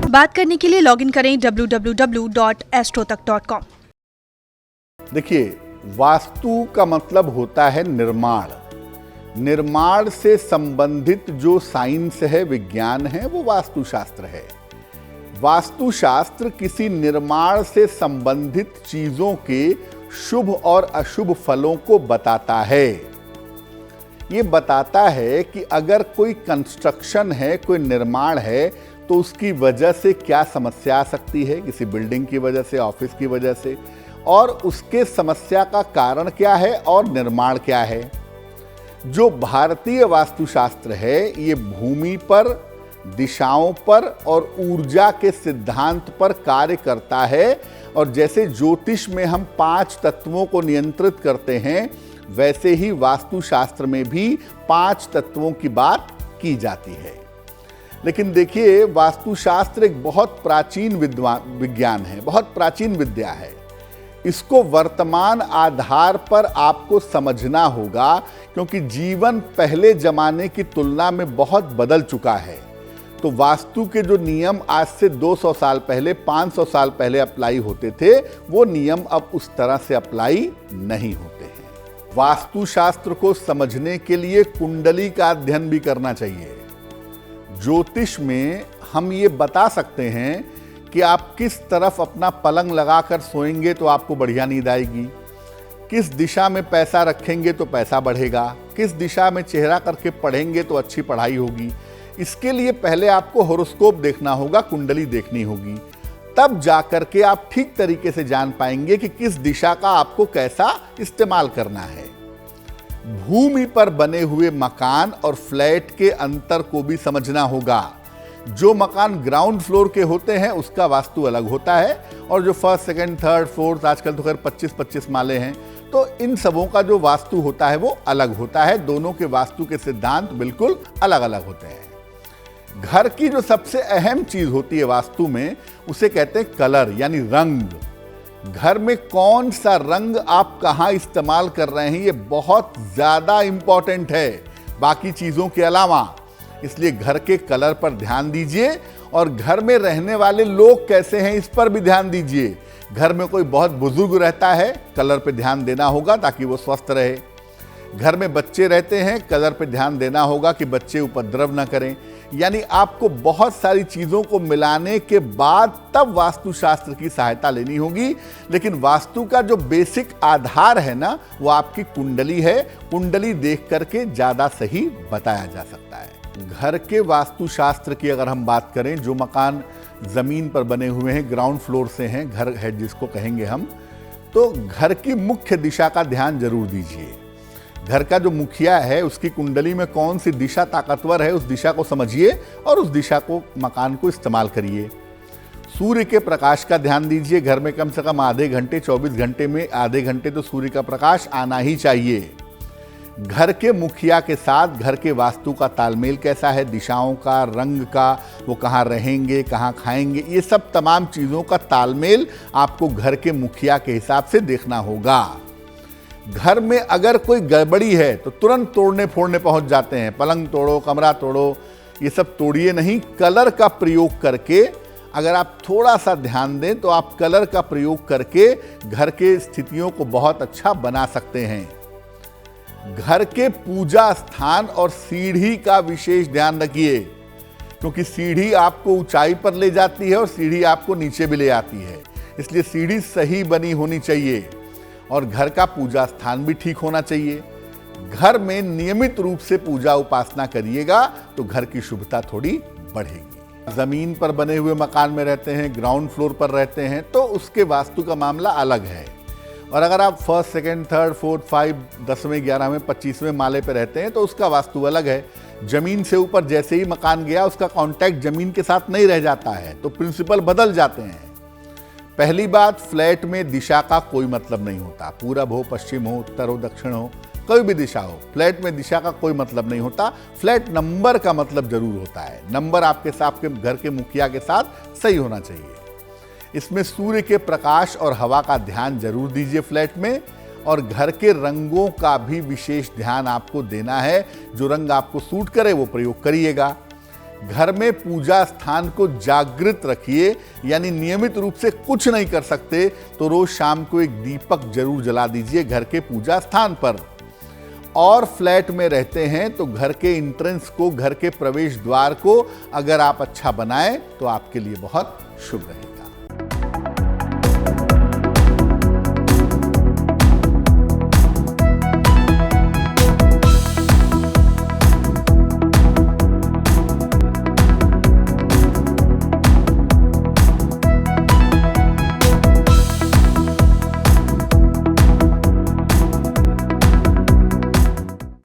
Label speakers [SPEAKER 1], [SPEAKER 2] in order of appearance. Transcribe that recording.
[SPEAKER 1] बात करने के लिए लॉगिन करें www.astrotak.com।
[SPEAKER 2] देखिए, वास्तु का मतलब होता है निर्माण। निर्माण से संबंधित जो साइंस है, विज्ञान है, वो वास्तुशास्त्र है। वास्तुशास्त्र किसी निर्माण से संबंधित चीजों के शुभ और अशुभ फलों को बताता है। ये बताता है कि अगर कोई कंस्ट्रक्शन है, कोई निर्माण है, तो उसकी वजह से क्या समस्या आ सकती है, किसी बिल्डिंग की वजह से, ऑफिस की वजह से, और उसके समस्या का कारण क्या है और निर्माण क्या है। जो भारतीय वास्तुशास्त्र है, ये भूमि पर, दिशाओं पर और ऊर्जा के सिद्धांत पर कार्य करता है। और जैसे ज्योतिष में हम 5 तत्वों को नियंत्रित करते हैं, वैसे ही वास्तुशास्त्र में भी 5 तत्वों की बात की जाती है। लेकिन देखिए, वास्तुशास्त्र एक बहुत प्राचीन विज्ञान है, बहुत प्राचीन विद्या है। इसको वर्तमान आधार पर आपको समझना होगा, क्योंकि जीवन पहले जमाने की तुलना में बहुत बदल चुका है। तो वास्तु के जो नियम आज से 200 साल पहले, 500 साल पहले अप्लाई होते थे, वो नियम अब उस तरह से अप्लाई नहीं होते हैं। वास्तुशास्त्र को समझने के लिए कुंडली का अध्ययन भी करना चाहिए। ज्योतिष में हम ये बता सकते हैं कि आप किस तरफ अपना पलंग लगाकर सोएंगे तो आपको बढ़िया नींद आएगी, किस दिशा में पैसा रखेंगे तो पैसा बढ़ेगा, किस दिशा में चेहरा करके पढ़ेंगे तो अच्छी पढ़ाई होगी। इसके लिए पहले आपको होरोस्कोप देखना होगा, कुंडली देखनी होगी, तब जाकर के आप ठीक तरीके से जान पाएंगे कि किस दिशा का आपको कैसा इस्तेमाल करना है। भूमि पर बने हुए मकान और फ्लैट के अंतर को भी समझना होगा। जो मकान ग्राउंड फ्लोर के होते हैं उसका वास्तु अलग होता है, और जो फर्स्ट, सेकंड, थर्ड, फोर्थ, आजकल तो खैर 25-25 माले हैं, तो इन सबों का जो वास्तु होता है वो अलग होता है। दोनों के वास्तु के सिद्धांत बिल्कुल अलग अलग होते हैं। घर की जो सबसे अहम चीज होती है वास्तु में, उसे कहते हैं कलर, यानी रंग। घर में कौन सा रंग आप कहां इस्तेमाल कर रहे हैं, ये बहुत ज्यादा इंपॉर्टेंट है बाकी चीजों के अलावा। इसलिए घर के कलर पर ध्यान दीजिए, और घर में रहने वाले लोग कैसे हैं इस पर भी ध्यान दीजिए। घर में कोई बहुत बुजुर्ग रहता है, कलर पे ध्यान देना होगा ताकि वो स्वस्थ रहे। घर में बच्चे रहते हैं, कलर पे ध्यान देना होगा कि बच्चे उपद्रव न करें। यानी आपको बहुत सारी चीजों को मिलाने के बाद तब वास्तुशास्त्र की सहायता लेनी होगी। लेकिन वास्तु का जो बेसिक आधार है ना, वो आपकी कुंडली है। कुंडली देख करके ज्यादा सही बताया जा सकता है। घर के वास्तुशास्त्र की अगर हम बात करें, जो मकान जमीन पर बने हुए हैं, ग्राउंड फ्लोर से हैं, घर है जिसको कहेंगे हम, तो घर की मुख्य दिशा का ध्यान जरूर दीजिए। घर का जो मुखिया है, उसकी कुंडली में कौन सी दिशा ताकतवर है, उस दिशा को समझिए और उस दिशा को, मकान को इस्तेमाल करिए। सूर्य के प्रकाश का ध्यान दीजिए। घर में कम से कम आधे घंटे, 24 घंटे में आधे घंटे तो सूर्य का प्रकाश आना ही चाहिए। घर के मुखिया के साथ घर के वास्तु का तालमेल कैसा है, दिशाओं का, रंग का, वो कहाँ रहेंगे, कहाँ खाएंगे, ये सब तमाम चीज़ों का तालमेल आपको घर के मुखिया के हिसाब से देखना होगा। घर में अगर कोई गड़बड़ी है तो तुरंत तोड़ने फोड़ने पहुंच जाते हैं, पलंग तोड़ो, कमरा तोड़ो, ये सब तोड़िए नहीं। कलर का प्रयोग करके अगर आप थोड़ा सा ध्यान दें तो आप कलर का प्रयोग करके घर के स्थितियों को बहुत अच्छा बना सकते हैं। घर के पूजा स्थान और सीढ़ी का विशेष ध्यान रखिए, क्योंकि सीढ़ी आपको ऊंचाई पर ले जाती है और सीढ़ी आपको नीचे भी ले आती है। इसलिए सीढ़ी सही बनी होनी चाहिए, और घर का पूजा स्थान भी ठीक होना चाहिए। घर में नियमित रूप से पूजा उपासना करिएगा तो घर की शुभता थोड़ी बढ़ेगी। जमीन पर बने हुए मकान में रहते हैं, ग्राउंड फ्लोर पर रहते हैं, तो उसके वास्तु का मामला अलग है। और अगर आप फर्स्ट, सेकंड, थर्ड, फोर्थ, 5, 10वें, 11वें, 25वें माले पर रहते हैं तो उसका वास्तु अलग है। जमीन से ऊपर जैसे ही मकान गया, उसका कांटेक्ट जमीन के साथ नहीं रह जाता है, तो प्रिंसिपल बदल जाते हैं। पहली बात, फ्लैट में दिशा का कोई मतलब नहीं होता। पूरब हो, पश्चिम हो, उत्तर हो, दक्षिण हो, कोई भी दिशा हो, फ्लैट में दिशा का कोई मतलब नहीं होता। फ्लैट नंबर का मतलब जरूर होता है। नंबर आपके साथ के घर के मुखिया के साथ सही होना चाहिए। इसमें सूर्य के प्रकाश और हवा का ध्यान जरूर दीजिए फ्लैट में, और घर के रंगों का भी विशेष ध्यान आपको देना है। जो रंग आपको सूट करे वो प्रयोग करिएगा। घर में पूजा स्थान को जागृत रखिए, यानी नियमित रूप से कुछ नहीं कर सकते तो रोज शाम को एक दीपक जरूर जला दीजिए घर के पूजा स्थान पर। और फ्लैट में रहते हैं तो घर के एंट्रेंस को, घर के प्रवेश द्वार को अगर आप अच्छा बनाएं तो आपके लिए बहुत शुभ रहेगा।